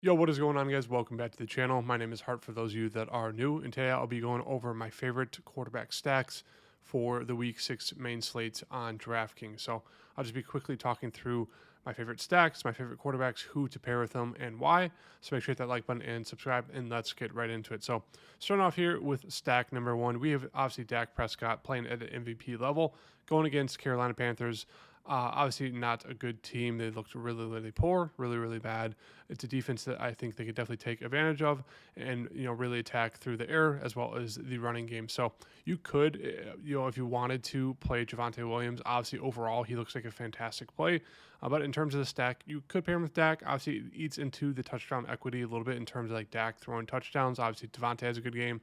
Yo, what is going on, guys? Welcome back to the channel. My name is Hart for those of you that are new, and today I'll be going over my favorite quarterback stacks for the Week 6 main slates on DraftKings. So I'll just be quickly talking through my favorite stacks, my favorite quarterbacks, who to pair with them, and why. So make sure to hit that like button and subscribe, and let's get right into it. So starting off here with stack number one, we have obviously Dak Prescott playing at an MVP level, going against Carolina Panthers. Obviously, not a good team. They looked really, really poor, really, really bad. It's a defense that I think they could definitely take advantage of and, really attack through the air as well as the running game. So you could, if you wanted to play Javonte Williams, obviously overall he looks like a fantastic play. But in terms of the stack, you could pair him with Dak. Obviously, it eats into the touchdown equity a little bit in terms of like Dak throwing touchdowns. Obviously, Devontae has a good game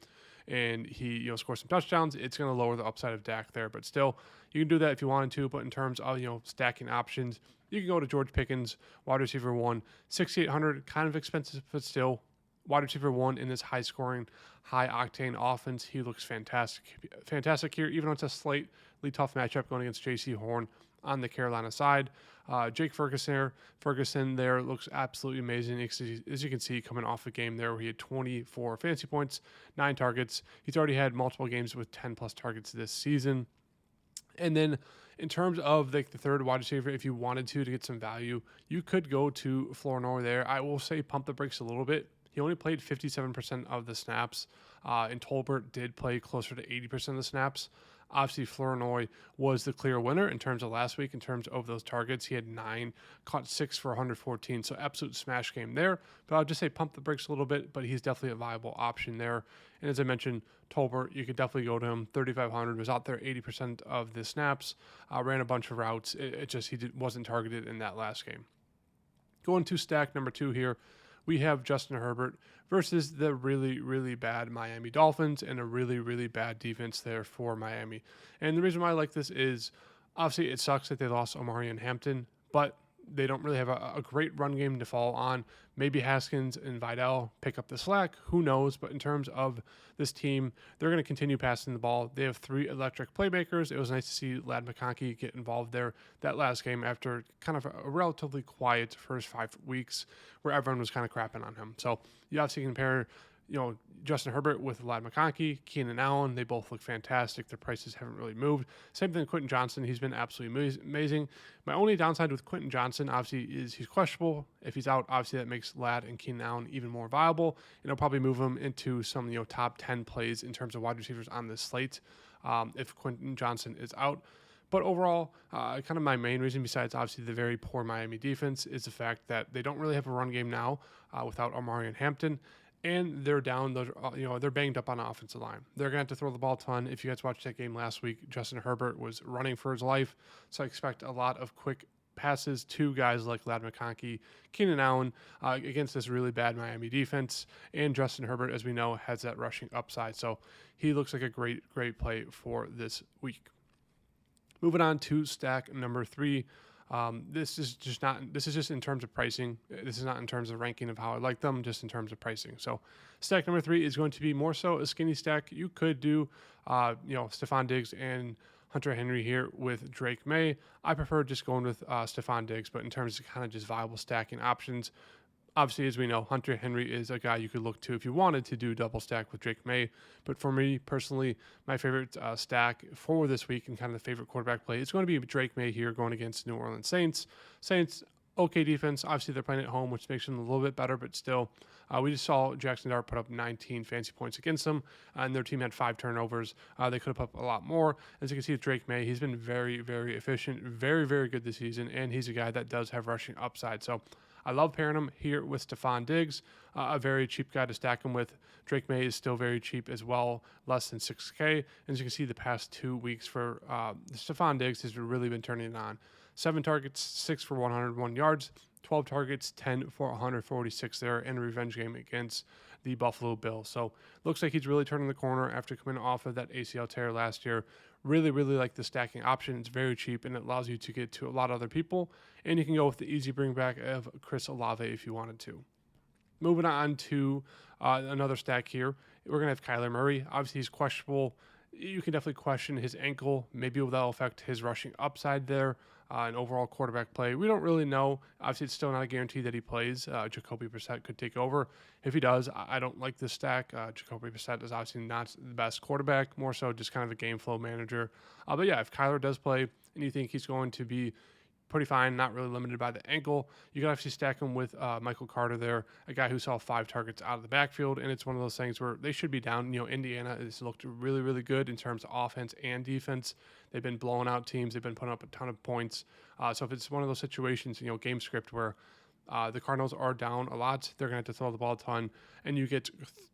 and he scores some touchdowns. It's going to lower the upside of Dak there, but still, you can do that if you wanted to. But in terms of stacking options, you can go to George Pickens, wide receiver one, 6,800, kind of expensive, but still wide receiver one in this high scoring, high octane offense. He looks fantastic here, even though it's a slightly tough matchup going against J.C. Horn on the Carolina side. Jake Ferguson there looks absolutely amazing. As you can see, coming off a game there where he had 24 fantasy points, 9 targets. He's already had multiple games with 10 plus targets this season. And then in terms of like the third wide receiver, if you wanted to get some value, you could go to Flournoy there. I will say pump the brakes a little bit. He only played 57% of the snaps, and Tolbert did play closer to 80% of the snaps. Obviously, Flournoy was the clear winner in terms of last week, in terms of those targets. He had 9, caught 6 for 114, so absolute smash game there. But I'll just say pump the brakes a little bit, but he's definitely a viable option there. And as I mentioned, Tolbert, you could definitely go to him. 3,500 was out there 80% of the snaps, ran a bunch of routes. Wasn't targeted in that last game. Going to stack number 2 here, we have Justin Herbert versus the really, really bad Miami Dolphins and a really, really bad defense there for Miami. And the reason why I like this is obviously it sucks that they lost Omari and Hampton, but they don't really have a great run game to fall on. Maybe Haskins and Vidal pick up the slack. Who knows? But in terms of this team, they're going to continue passing the ball. They have 3 electric playmakers. It was nice to see Lad McConkey get involved there that last game after kind of a relatively quiet first 5 weeks where everyone was kind of crapping on him. So you obviously compare Justin Herbert with Lad McConkey, Keenan Allen, they both look fantastic. Their prices haven't really moved. Same thing with Quentin Johnson. He's been absolutely amazing. My only downside with Quentin Johnson, obviously, is he's questionable. If he's out, obviously that makes Lad and Keenan Allen even more viable. And it'll probably move him into some top 10 plays in terms of wide receivers on this slate if Quentin Johnson is out. But overall, kind of my main reason, besides obviously the very poor Miami defense, is the fact that they don't really have a run game now without Omari and Hampton. And they're down, they're banged up on the offensive line. They're going to have to throw the ball a ton. If you guys watched that game last week, Justin Herbert was running for his life. So I expect a lot of quick passes to guys like Lad McConkey, Keenan Allen against this really bad Miami defense. And Justin Herbert, as we know, has that rushing upside. So he looks like a great play for this week. Moving on to stack number 3. This is just in terms of pricing. This is not in terms of ranking of how I like them, just in terms of pricing. So stack number 3 is going to be more so a skinny stack. You could do, Stephon Diggs and Hunter Henry here with Drake May. I prefer just going with Stephon Diggs, but in terms of kind of just viable stacking options, obviously, as we know, Hunter Henry is a guy you could look to if you wanted to do double stack with Drake May. But for me personally, my favorite stack for this week and kind of the favorite quarterback play is going to be Drake May here going against New Orleans Saints. Saints, okay defense. Obviously, they're playing at home, which makes them a little bit better, but still, we just saw Jackson Dart put up 19 fantasy points against them, and their team had 5 turnovers. They could have put up a lot more. As you can see with Drake May, he's been very, very efficient, very, very good this season, and he's a guy that does have rushing upside. So I love pairing him here with Stephon Diggs, a very cheap guy to stack him with. Drake May is still very cheap as well, less than $6K. As you can see, the past 2 weeks for Stephon Diggs has really been turning it on. 7 targets, 6 for 101 yards, 12 targets, 10 for 146 there in a revenge game against the Buffalo Bills. So looks like he's really turning the corner after coming off of that ACL tear last year. Really, really like the stacking option. It's very cheap, and it allows you to get to a lot of other people. And you can go with the easy bring back of Chris Olave if you wanted to. Moving on to another stack here, we're going to have Kyler Murray. Obviously, he's questionable you can definitely question his ankle. Maybe that'll affect his rushing upside there and overall quarterback play. We don't really know. Obviously, it's still not a guarantee that he plays. Jacoby Brissett could take over. If he does, I don't like this stack. Jacoby Brissett is obviously not the best quarterback, more so just kind of a game flow manager. But yeah, if Kyler does play and you think he's going to be pretty fine, not really limited by the ankle, you can actually stack him with Michael Carter there, a guy who saw 5 targets out of the backfield, and it's one of those things where they should be down. Indiana has looked really, really good in terms of offense and defense. They've been blowing out teams. They've been putting up a ton of points. So if it's one of those situations, game script where the Cardinals are down a lot, they're going to have to throw the ball a ton, and you get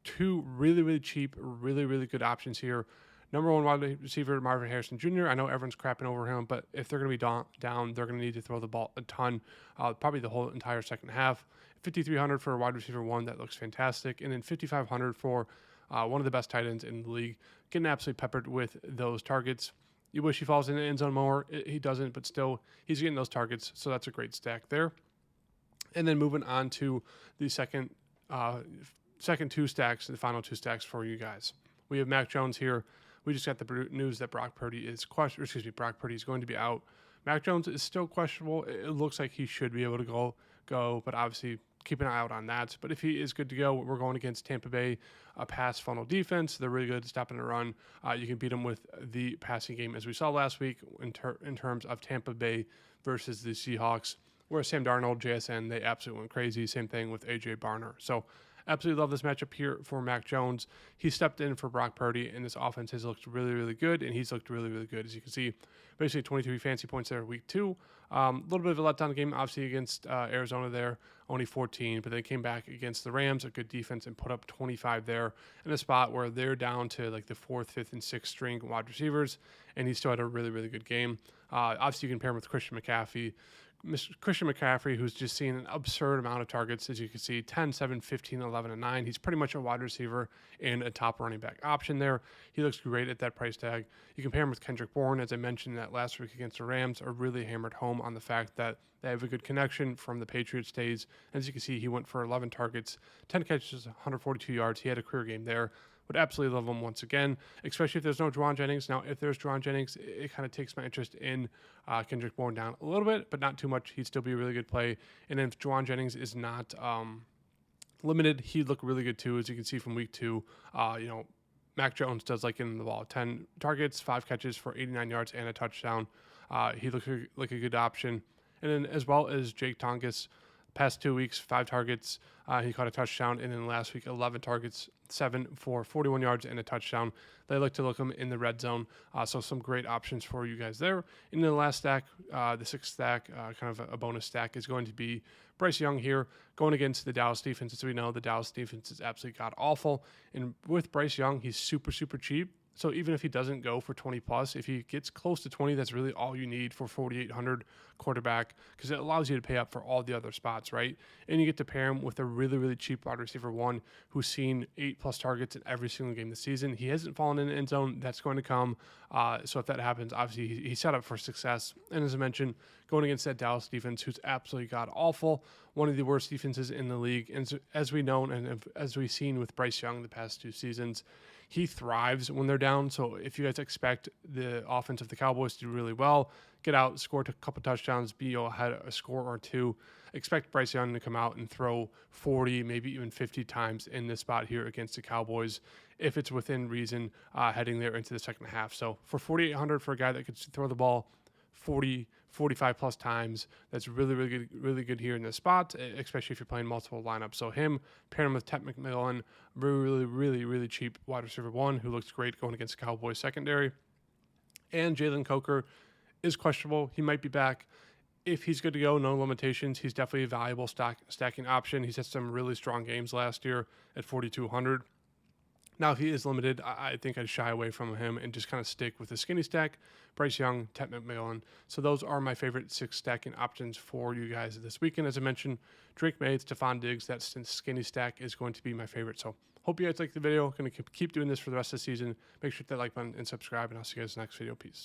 2 really, really cheap, really, really good options here. Number 1 wide receiver, Marvin Harrison Jr. I know everyone's crapping over him, but if they're going to be down, they're going to need to throw the ball a ton, probably the whole entire second half. 5,300 for a wide receiver 1, that looks fantastic. And then 5,500 for one of the best tight ends in the league, getting absolutely peppered with those targets. You wish he falls in the end zone more. He doesn't, but still, he's getting those targets, so that's a great stack there. And then moving on to the second 2 stacks, the final 2 stacks for you guys. We have Mac Jones here. We just got the news that Brock Purdy is going to be out. Mac Jones is still questionable. It looks like he should be able to go, but obviously keep an eye out on that. But if he is good to go, we're going against Tampa Bay, a pass funnel defense. They're really good at stopping the run. You can beat them with the passing game, as we saw last week in terms of Tampa Bay versus the Seahawks, where Sam Darnold, JSN, they absolutely went crazy. Same thing with A.J. Barner. So absolutely love this matchup here for Mac Jones. He stepped in for Brock Purdy, and this offense has looked really, really good, and he's looked really, really good. As you can see, basically 22 fancy points there week 2. A little bit of a letdown game, obviously, against Arizona there, only 14, but they came back against the Rams, a good defense, and put up 25 there in a spot where they're down to like the 4th, 5th, and 6th string wide receivers, and he still had a really, really good game. Obviously, you can pair him with Christian McCaffrey, who's just seen an absurd amount of targets, as you can see, 10, 7, 15, 11, and 9. He's pretty much a wide receiver and a top running back option there. He looks great at that price tag. You can pair him with Kendrick Bourne, as I mentioned that last week against the Rams, are really hammered home on the fact that they have a good connection from the Patriots days. As you can see, he went for 11 targets, 10 catches, 142 yards. He had a career game there. Would absolutely love him once again, especially if there's no Juwan Jennings. Now, if there's Juwan Jennings, it kind of takes my interest in Kendrick Bourne down a little bit, but not too much. He'd still be a really good play. And if Juwan Jennings is not limited, he'd look really good too, as you can see from week 2. Mac Jones does like getting the ball. 10 targets, 5 catches for 89 yards and a touchdown. He looked like a good option. And then as well as Jake Tongas, past 2 weeks, 5 targets. He caught a touchdown. And then last week, 11 targets, 7 for 41 yards and a touchdown. They like to look him in the red zone. So some great options for you guys there. And then the last stack, the 6th stack, kind of a bonus stack, is going to be Bryce Young here going against the Dallas defense. As we know, the Dallas defense is absolutely god-awful. And with Bryce Young, he's super, super cheap. So even if he doesn't go for 20 plus, if he gets close to 20, that's really all you need for 4,800 quarterback, because it allows you to pay up for all the other spots, right? And you get to pair him with a really, really cheap wide receiver 1 who's seen 8 plus targets in every single game this season. He hasn't fallen in the end zone. That's going to come. So if that happens, obviously he's set up for success. And as I mentioned, going against that Dallas defense, who's absolutely god-awful, one of the worst defenses in the league. And so, as we know, and as we've seen with Bryce Young the past 2 seasons, he thrives when they're down. So if you guys expect the offense of the Cowboys to do really well, get out, score a couple touchdowns, be ahead a score or 2, expect Bryce Young to come out and throw 40, maybe even 50 times in this spot here against the Cowboys, if it's within reason, heading there into the second half. So for 4,800 for a guy that could throw the ball 40, 45 plus times, that's really good here in this spot, especially if you're playing multiple lineups. So him, pair him with Ted McMillan, really cheap wide receiver 1 who looks great going against the Cowboys secondary. And Jalen Coker is questionable. He might be back. If he's good to go, no limitations, he's definitely a valuable stacking option. He's had some really strong games last year at 4,200. Now, if he is limited, I think I'd shy away from him and just kind of stick with the skinny stack, Bryce Young, Ted McMillan. So those are my favorite 6 stacking options for you guys this weekend. As I mentioned, Drake May, Stephon Diggs, that skinny stack is going to be my favorite. So hope you guys like the video. Going to keep doing this for the rest of the season. Make sure to hit that like button and subscribe, and I'll see you guys in the next video. Peace.